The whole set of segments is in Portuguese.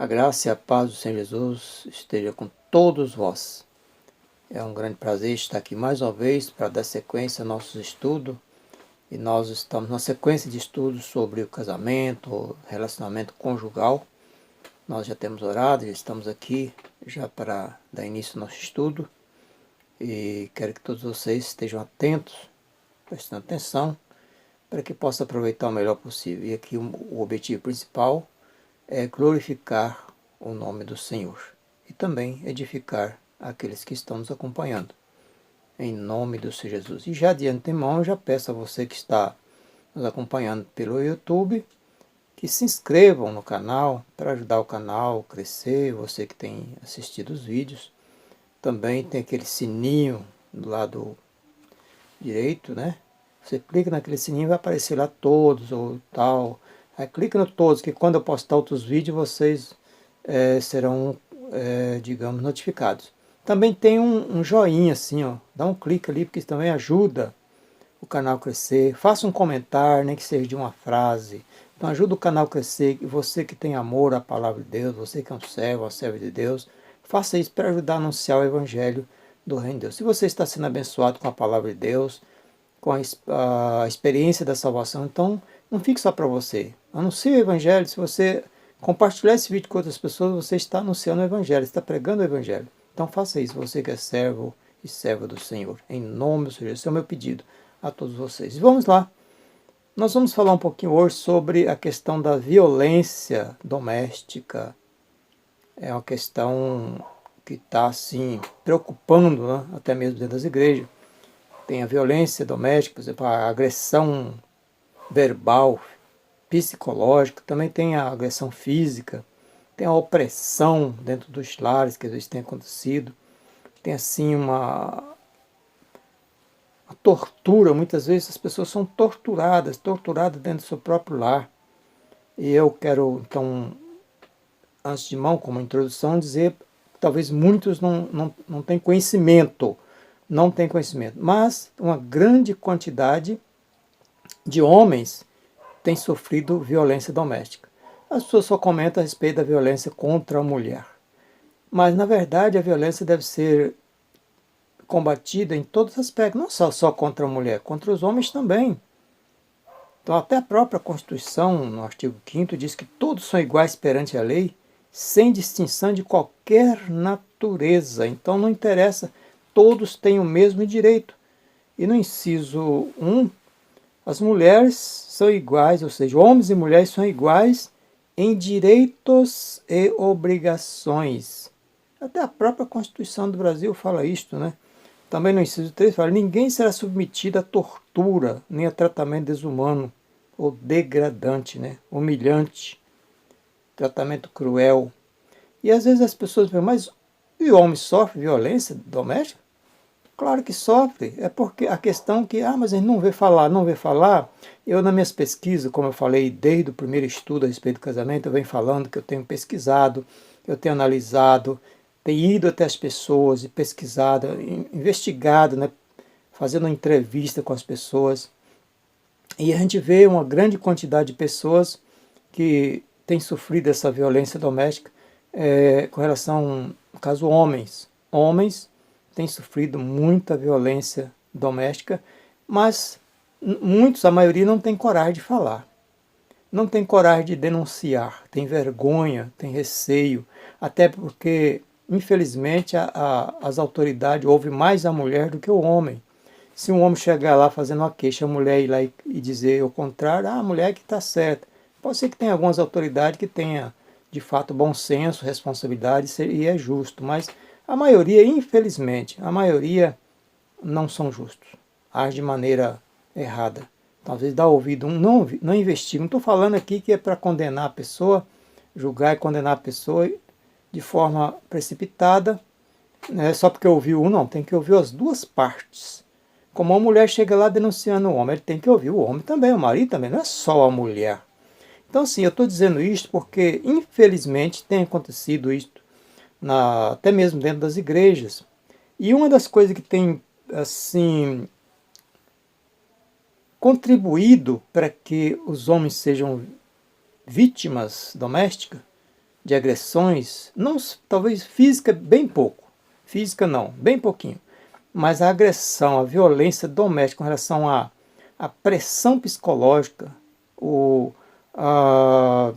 A graça e a paz do Senhor Jesus esteja com todos vós. É um grande prazer estar aqui mais uma vez para dar sequência ao nosso estudo. E nós estamos numa sequência de estudos sobre o casamento, o relacionamento conjugal. Nós já temos orado, já estamos aqui já para dar início ao nosso estudo. E quero que todos vocês estejam atentos, prestando atenção, para que possa aproveitar o melhor possível. E aqui o objetivo principal é glorificar o nome do Senhor e também edificar aqueles que estão nos acompanhando, em nome do Senhor Jesus. E já de antemão, eu já peço a você que está nos acompanhando pelo YouTube, que se inscrevam no canal, para ajudar o canal a crescer, você que tem assistido os vídeos. Também tem aquele sininho do lado direito, né? Você clica naquele sininho e vai aparecer lá todos ou tal. Aí clica no todos, que quando eu postar outros vídeos, vocês serão, digamos, notificados. Também tem um joinha assim, ó. Dá um clique ali, porque isso também ajuda o canal a crescer. Faça um comentário, nem que seja de uma frase. Então ajuda o canal a crescer. E você que tem amor à palavra de Deus, você que é um servo, uma serva de Deus, faça isso para ajudar a anunciar o evangelho do reino de Deus. Se você está sendo abençoado com a palavra de Deus, com a experiência da salvação, então não fique só para você. Anuncie o evangelho. Se você compartilhar esse vídeo com outras pessoas, você está anunciando o evangelho, está pregando o evangelho. Então faça isso, você que é servo e serva do Senhor. Em nome do Senhor. Esse é o meu pedido a todos vocês. E vamos lá. Nós vamos falar um pouquinho hoje sobre a questão da violência doméstica. É uma questão que está assim preocupando, né? Até mesmo dentro das igrejas. Tem a violência doméstica, por exemplo, a agressão verbal, psicológica, também tem a agressão física, tem a opressão dentro dos lares que às vezes tem acontecido, tem assim uma tortura, muitas vezes as pessoas são torturadas dentro do seu próprio lar. E eu quero, então, antes de mão, como introdução, dizer, talvez muitos não têm conhecimento, mas uma grande quantidade de homens tem sofrido violência doméstica. As pessoas só comentam a respeito da violência contra a mulher. Mas, na verdade, a violência deve ser combatida em todos os aspectos, não só contra a mulher, contra os homens também. Então, até a própria Constituição, no artigo 5º, diz que todos são iguais perante a lei, sem distinção de qualquer natureza. Então, não interessa, todos têm o mesmo direito. E no inciso 1, as mulheres são iguais, ou seja, homens e mulheres são iguais em direitos e obrigações. Até a própria Constituição do Brasil fala isto, né? Também no inciso 3 fala: ninguém será submetido a tortura, nem a tratamento desumano ou degradante, né? Humilhante, tratamento cruel. E às vezes as pessoas perguntam: mas o homem sofre violência doméstica? Claro que sofre, é porque a questão que, mas a gente não vê falar. Eu, nas minhas pesquisas, como eu falei, desde o primeiro estudo a respeito do casamento, eu venho falando que eu tenho pesquisado, eu tenho analisado, tenho ido até as pessoas e pesquisado, investigado, né, fazendo uma entrevista com as pessoas. E a gente vê uma grande quantidade de pessoas que têm sofrido essa violência doméstica com relação, no caso, homens. Homens têm sofrido muita violência doméstica, mas muitos, a maioria, não tem coragem de falar. Não tem coragem de denunciar, tem vergonha, tem receio, até porque, infelizmente, as autoridades ouvem mais a mulher do que o homem. Se um homem chegar lá fazendo uma queixa, a mulher ir lá e dizer o contrário, a mulher que está certa. Pode ser que tenha algumas autoridades que tenha, de fato, bom senso, responsabilidade, e é justo, mas a maioria, infelizmente, a maioria não são justos, agem de maneira errada. Então, às vezes dá ouvido, não investiga. Não estou falando aqui que é para condenar a pessoa, julgar e condenar a pessoa de forma precipitada, né, só porque ouviu um, não, tem que ouvir as duas partes. Como a mulher chega lá denunciando o homem, ele tem que ouvir o homem também, o marido também, não é só a mulher. Então, assim, eu estou dizendo isto porque, infelizmente, tem acontecido isto, até mesmo dentro das igrejas. E uma das coisas que tem, assim, contribuído para que os homens sejam vítimas domésticas de agressões, não, talvez física, bem pouco. Física não, bem pouquinho. Mas a agressão, a violência doméstica com relação à pressão psicológica,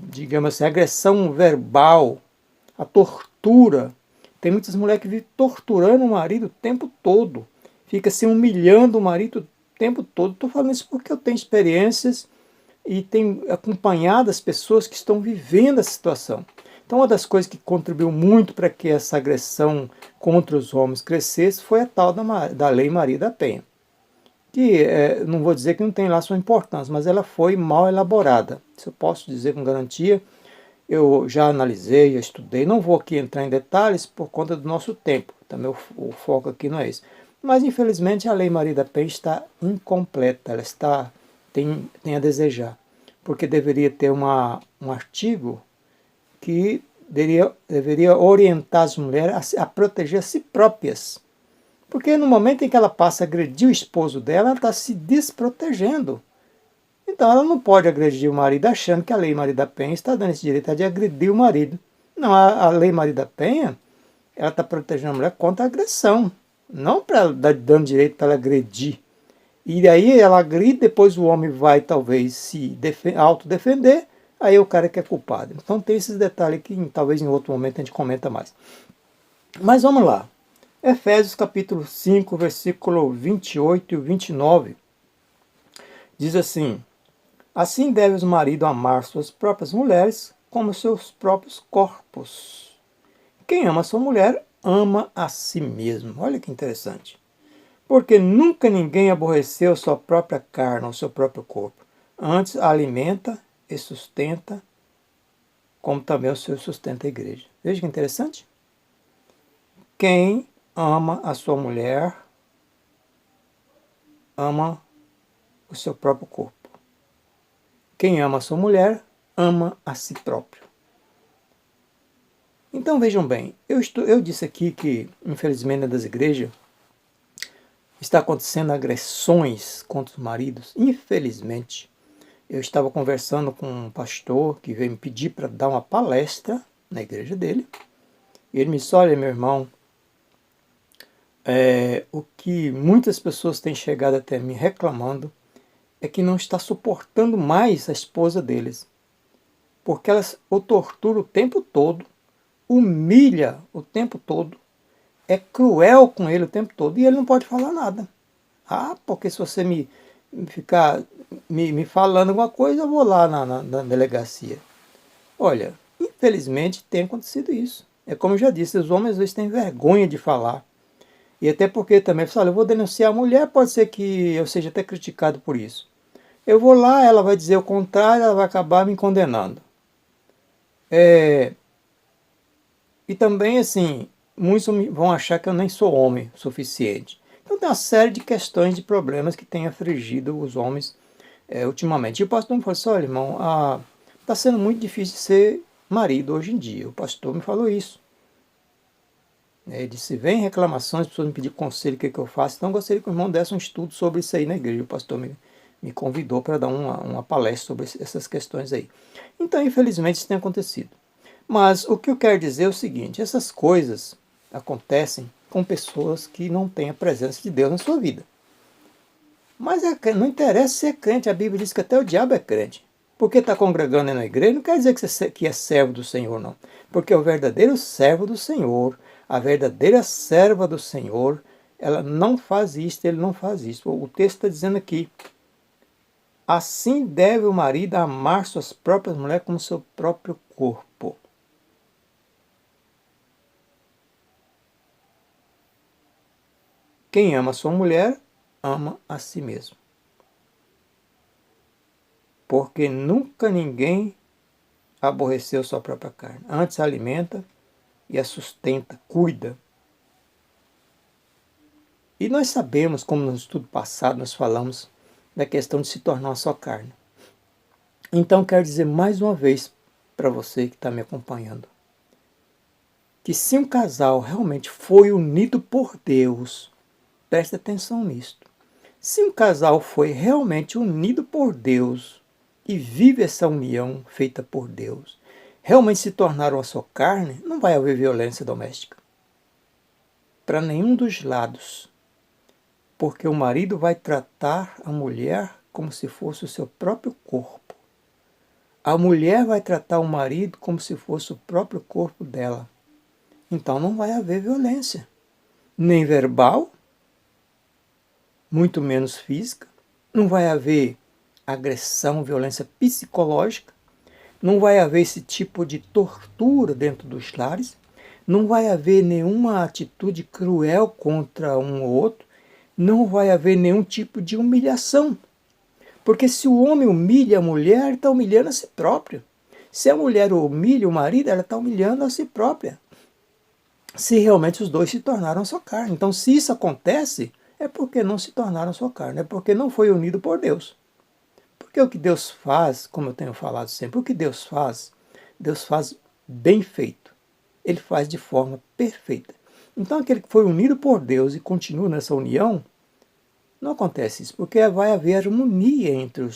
digamos assim, a agressão verbal, a tortura. Tem muitas mulheres que vivem torturando o marido o tempo todo. Fica se humilhando o marido o tempo todo. Estou falando isso porque eu tenho experiências e tenho acompanhado as pessoas que estão vivendo a situação. Então, uma das coisas que contribuiu muito para que essa agressão contra os homens crescesse foi a tal da Lei Maria da Penha, que não vou dizer que não tem lá sua importância, mas ela foi mal elaborada. Isso eu posso dizer com garantia. Eu já analisei, já estudei, não vou aqui entrar em detalhes por conta do nosso tempo, também o foco aqui não é esse. Mas infelizmente a Lei Maria da Penha está incompleta, ela tem a desejar, porque deveria ter um artigo que deveria orientar as mulheres a proteger a si próprias. Porque no momento em que ela passa a agredir o esposo dela, ela está se desprotegendo. Então ela não pode agredir o marido achando que a Lei Maria da Penha está dando esse direito de agredir o marido. Não, a Lei Maria da Penha, ela está protegendo a mulher contra a agressão, não para dando direito para ela agredir. E aí ela agride, depois o homem vai talvez se autodefender, aí o cara que é culpado. Então tem esses detalhes que talvez em outro momento a gente comenta mais. Mas vamos lá. Efésios capítulo 5, versículo 28 e 29, diz assim: assim deve os maridos amar suas próprias mulheres como seus próprios corpos. Quem ama sua mulher, ama a si mesmo. Olha que interessante. Porque nunca ninguém aborreceu sua própria carne ou seu próprio corpo. Antes a alimenta e sustenta, como também o Senhor sustenta a igreja. Veja que interessante. Quem ama a sua mulher, ama o seu próprio corpo. Quem ama a sua mulher, ama a si próprio. Então vejam bem, eu disse aqui que, infelizmente, das igrejas, está acontecendo agressões contra os maridos. Infelizmente, eu estava conversando com um pastor que veio me pedir para dar uma palestra na igreja dele. E ele me disse: olha, meu irmão, o que muitas pessoas têm chegado até mim reclamando é que não está suportando mais a esposa deles, porque elas o torturam o tempo todo, humilha o tempo todo, é cruel com ele o tempo todo e ele não pode falar nada. Ah, porque se você ficar me falando alguma coisa, eu vou lá na delegacia. Olha, infelizmente tem acontecido isso. É como eu já disse, os homens às vezes têm vergonha de falar. E até porque também, olha, eu vou denunciar a mulher, pode ser que eu seja até criticado por isso. Eu vou lá, ela vai dizer o contrário, ela vai acabar me condenando. E também, assim, muitos vão achar que eu nem sou homem o suficiente. Então tem uma série de questões, de problemas que têm afligido os homens ultimamente. E o pastor me falou assim: olha, irmão, está sendo muito difícil ser marido hoje em dia. O pastor me falou isso. Ele disse: vem reclamações, as pessoas me pedir conselho, o que eu faço. Então eu gostaria que o irmão desse um estudo sobre isso aí na igreja. O pastor me convidou para dar uma palestra sobre essas questões aí. Então, infelizmente, isso tem acontecido. Mas o que eu quero dizer é o seguinte: essas coisas acontecem com pessoas que não têm a presença de Deus na sua vida. Mas não interessa ser crente, a Bíblia diz que até o diabo é crente. Porque está congregando aí na igreja não quer dizer que é servo do Senhor, não. Porque o verdadeiro servo do Senhor, a verdadeira serva do Senhor, ela não faz isso, ele não faz isso. O texto está dizendo aqui: assim deve o marido amar suas próprias mulheres como seu próprio corpo. Quem ama sua mulher, ama a si mesmo. Porque nunca ninguém aborreceu sua própria carne. Antes a alimenta e a sustenta, cuida. E nós sabemos, como no estudo passado nós falamos, da questão de se tornar uma só carne. Então quero dizer mais uma vez para você que está me acompanhando, que se um casal realmente foi unido por Deus, preste atenção nisto. Se um casal foi realmente unido por Deus e vive essa união feita por Deus, realmente se tornaram a sua carne, não vai haver violência doméstica. Para nenhum dos lados. Porque o marido vai tratar a mulher como se fosse o seu próprio corpo. A mulher vai tratar o marido como se fosse o próprio corpo dela. Então não vai haver violência. Nem verbal, muito menos física. Não vai haver agressão, violência psicológica. Não vai haver esse tipo de tortura dentro dos lares. Não vai haver nenhuma atitude cruel contra um ou outro. Não vai haver nenhum tipo de humilhação. Porque se o homem humilha a mulher, ele está humilhando a si próprio. Se a mulher humilha o marido, ela está humilhando a si própria. Se realmente os dois se tornaram sua carne. Então, se isso acontece, é porque não se tornaram sua carne. É porque não foi unido por Deus. Porque o que Deus faz, como eu tenho falado sempre, o que Deus faz bem feito. Ele faz de forma perfeita. Então, aquele que foi unido por Deus e continua nessa união, não acontece isso, porque vai haver harmonia entre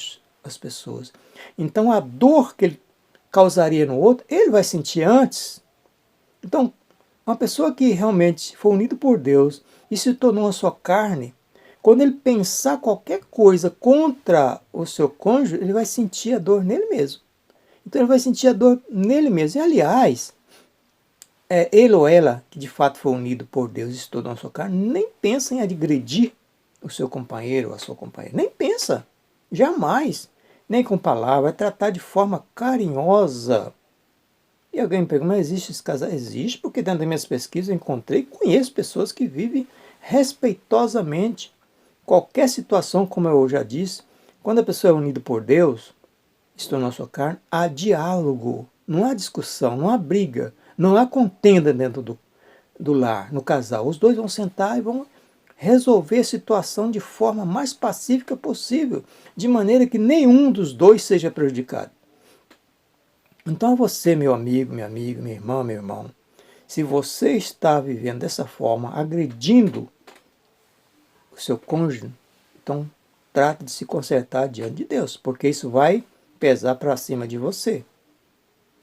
as pessoas. Então, a dor que ele causaria no outro, ele vai sentir antes. Então, uma pessoa que realmente foi unida por Deus e se tornou a sua carne, quando ele pensar qualquer coisa contra o seu cônjuge, ele vai sentir a dor nele mesmo. Então, ele vai sentir a dor nele mesmo. E, aliás, ele ou ela, que de fato foi unido por Deus e se tornou a sua carne, nem pensa em agredir o seu companheiro ou a sua companheira. Nem pensa. Jamais. Nem com palavras. Vai tratar de forma carinhosa. E alguém me pergunta, mas existe esse casal? Existe, porque dentro das minhas pesquisas eu encontrei e conheço pessoas que vivem respeitosamente qualquer situação, como eu já disse. Quando a pessoa é unida por Deus, se tornou a sua carne, há diálogo. Não há discussão, não há briga. Não há contenda dentro do lar, no casal. Os dois vão sentar e vão resolver a situação de forma mais pacífica possível, de maneira que nenhum dos dois seja prejudicado. Então, você, meu amigo, minha amiga, minha irmã, meu irmão, se você está vivendo dessa forma, agredindo o seu cônjuge, então trate de se consertar diante de Deus, porque isso vai pesar para cima de você.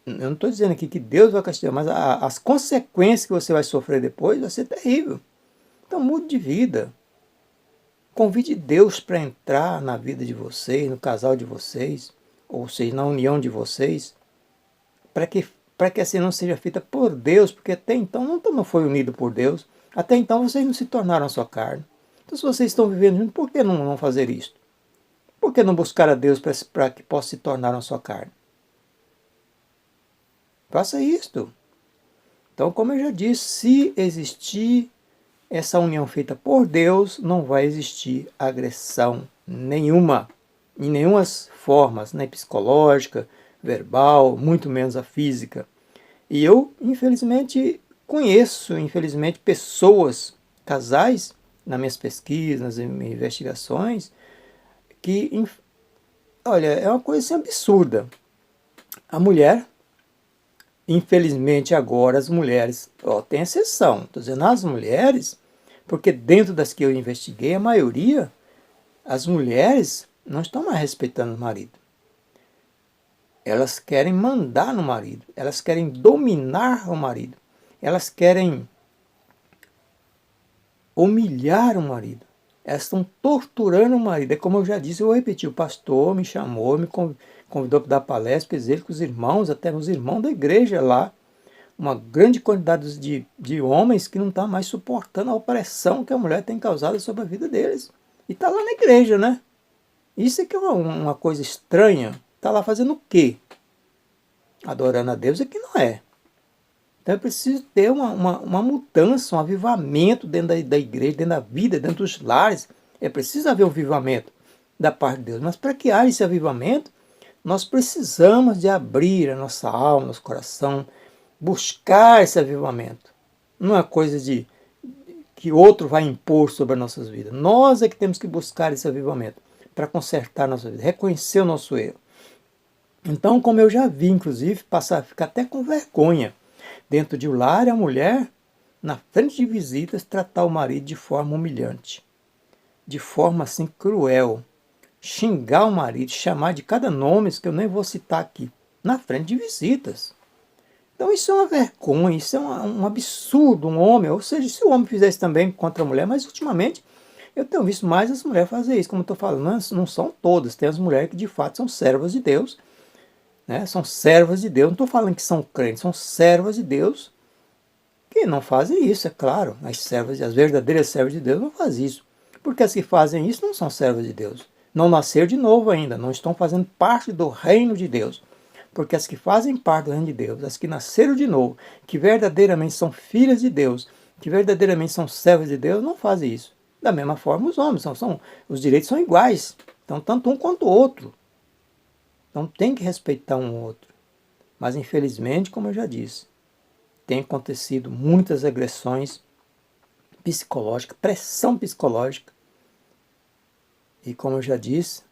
Eu não estou dizendo aqui que Deus vai castigar, mas as consequências que você vai sofrer depois vai ser terrível. Então mude de vida. Convide Deus para entrar na vida de vocês, no casal de vocês, ou seja, na união de vocês, para que assim não seja feita por Deus, porque até então não foi unido por Deus, até então vocês não se tornaram a sua carne. Então, se vocês estão vivendo juntos, por que não fazer isso? Por que não buscar a Deus para que possa se tornar a sua carne? Faça isto. Então, como eu já disse, se existir essa união feita por Deus, não vai existir agressão nenhuma, em nenhuma formas, nem psicológica, verbal, muito menos a física. E eu, infelizmente, conheço, pessoas, casais, nas minhas pesquisas, nas minhas investigações, que, olha, é uma coisa assim absurda. A mulher, infelizmente agora as mulheres, tem exceção, estou dizendo as mulheres, porque dentro das que eu investiguei, a maioria, as mulheres não estão mais respeitando o marido. Elas querem mandar no marido, elas querem dominar o marido, elas querem humilhar o marido, elas estão torturando o marido. É como eu já disse, eu vou repetir, o pastor me chamou, me convidou para dar palestra, fez ele com os irmãos, até os irmãos da igreja lá, uma grande quantidade de homens que não estão mais suportando a opressão que a mulher tem causado sobre a vida deles. E está lá na igreja, né? Isso é que é uma coisa estranha. Está lá fazendo o quê? Adorando a Deus é que não é. Então é preciso ter uma mudança, um avivamento dentro da igreja, dentro da vida, dentro dos lares. É preciso haver um avivamento da parte de Deus. Mas para que haja esse avivamento, nós precisamos de abrir a nossa alma, nosso coração, buscar esse avivamento. Não é coisa que outro vai impor sobre as nossas vidas. Nós é que temos que buscar esse avivamento para consertar a nossa vida, reconhecer o nosso erro. Então, como eu já vi, inclusive, passar a ficar até com vergonha dentro de um lar, a mulher, na frente de visitas, tratar o marido de forma humilhante, de forma assim cruel, xingar o marido, chamar de cada nome que eu nem vou citar aqui, na frente de visitas. Então isso é uma vergonha, isso é um absurdo, um homem, ou seja, se o homem fizesse também contra a mulher, mas ultimamente eu tenho visto mais as mulheres fazer isso, como eu estou falando, não são todas, tem as mulheres que de fato são servas de Deus, né? São servas de Deus, não estou falando que são crentes, são servas de Deus, que não fazem isso, é claro, as verdadeiras servas de Deus não fazem isso, porque as que fazem isso não são servas de Deus, não nasceram de novo ainda, não estão fazendo parte do reino de Deus. Porque as que fazem parte do reino de Deus, as que nasceram de novo, que verdadeiramente são filhas de Deus, que verdadeiramente são servas de Deus, não fazem isso. Da mesma forma os homens, os direitos são iguais. Então, tanto um quanto o outro. Então tem que respeitar um outro. Mas infelizmente, como eu já disse, tem acontecido muitas agressões psicológicas, pressão psicológica. E como eu já disse,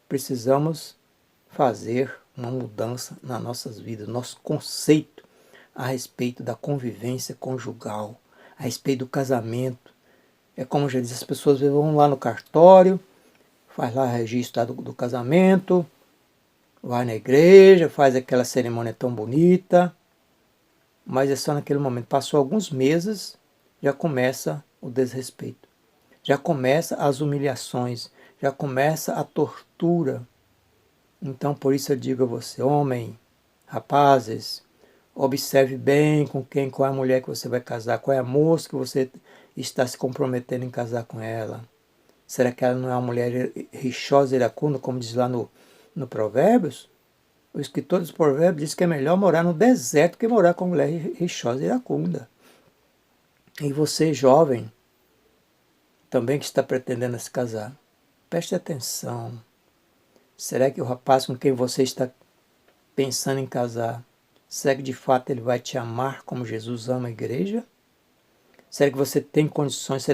precisamos fazer uma mudança nas nossas vidas, nosso conceito a respeito da convivência conjugal, a respeito do casamento. É como eu já disse, as pessoas vão lá no cartório, faz lá o registro do casamento, vai na igreja, faz aquela cerimônia tão bonita, mas é só naquele momento. Passou alguns meses, já começa o desrespeito, já começa as humilhações, já começa a tortura. Então, por isso eu digo a você, homem, rapazes, observe bem qual é a mulher que você vai casar, qual é a moça que você está se comprometendo em casar com ela. Será que ela não é uma mulher rixosa e iracunda, como diz lá no Provérbios? O escritor dos Provérbios diz que é melhor morar no deserto que morar com mulher rixosa e iracunda. E você, jovem, também que está pretendendo se casar, preste atenção. Será que o rapaz com quem você está pensando em casar, será que de fato ele vai te amar como Jesus ama a igreja? Será que você tem condições,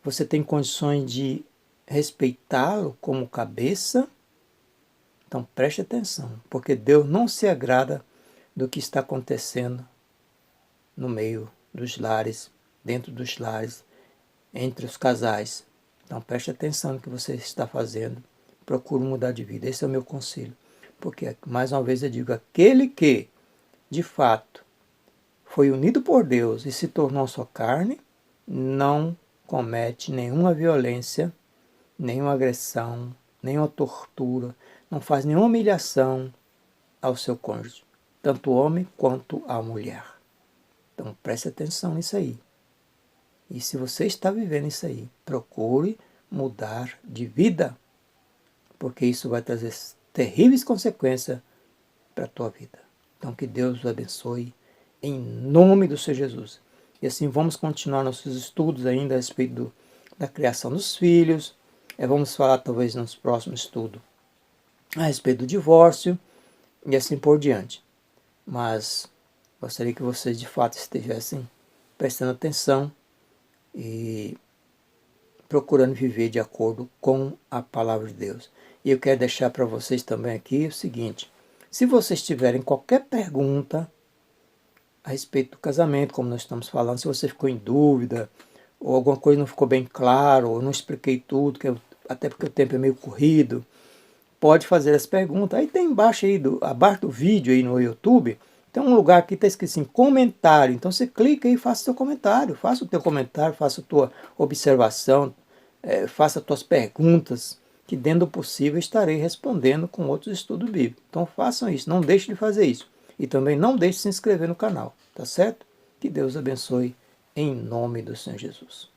você tem condições de respeitá-lo como cabeça? Então preste atenção, porque Deus não se agrada do que está acontecendo no meio dos lares, dentro dos lares, entre os casais. Então preste atenção no que você está fazendo. Procure mudar de vida. Esse é o meu conselho. Porque, mais uma vez eu digo, aquele que, de fato, foi unido por Deus e se tornou sua carne, não comete nenhuma violência, nenhuma agressão, nenhuma tortura, não faz nenhuma humilhação ao seu cônjuge, tanto o homem quanto a mulher. Então preste atenção nisso aí. E se você está vivendo isso aí, procure mudar de vida, porque isso vai trazer terríveis consequências para a tua vida. Então que Deus o abençoe em nome do Senhor Jesus. E assim vamos continuar nossos estudos ainda a respeito da criação dos filhos. Vamos falar talvez nos próximos estudos a respeito do divórcio e assim por diante. Mas gostaria que vocês de fato estivessem prestando atenção e procurando viver de acordo com a palavra de Deus. E eu quero deixar para vocês também aqui o seguinte: se vocês tiverem qualquer pergunta a respeito do casamento, como nós estamos falando, se você ficou em dúvida, ou alguma coisa não ficou bem claro, ou não expliquei tudo, até porque o tempo é meio corrido, pode fazer as perguntas. Aí tem embaixo, abaixo do vídeo aí no YouTube, tem um lugar aqui que está escrito assim, comentário. Então você clica aí e faça o seu comentário, faça o teu comentário, faça a tua observação, faça as tuas perguntas, que dentro do possível estarei respondendo com outros estudos bíblicos. Então façam isso, não deixe de fazer isso. E também não deixe de se inscrever no canal, tá certo? Que Deus abençoe em nome do Senhor Jesus.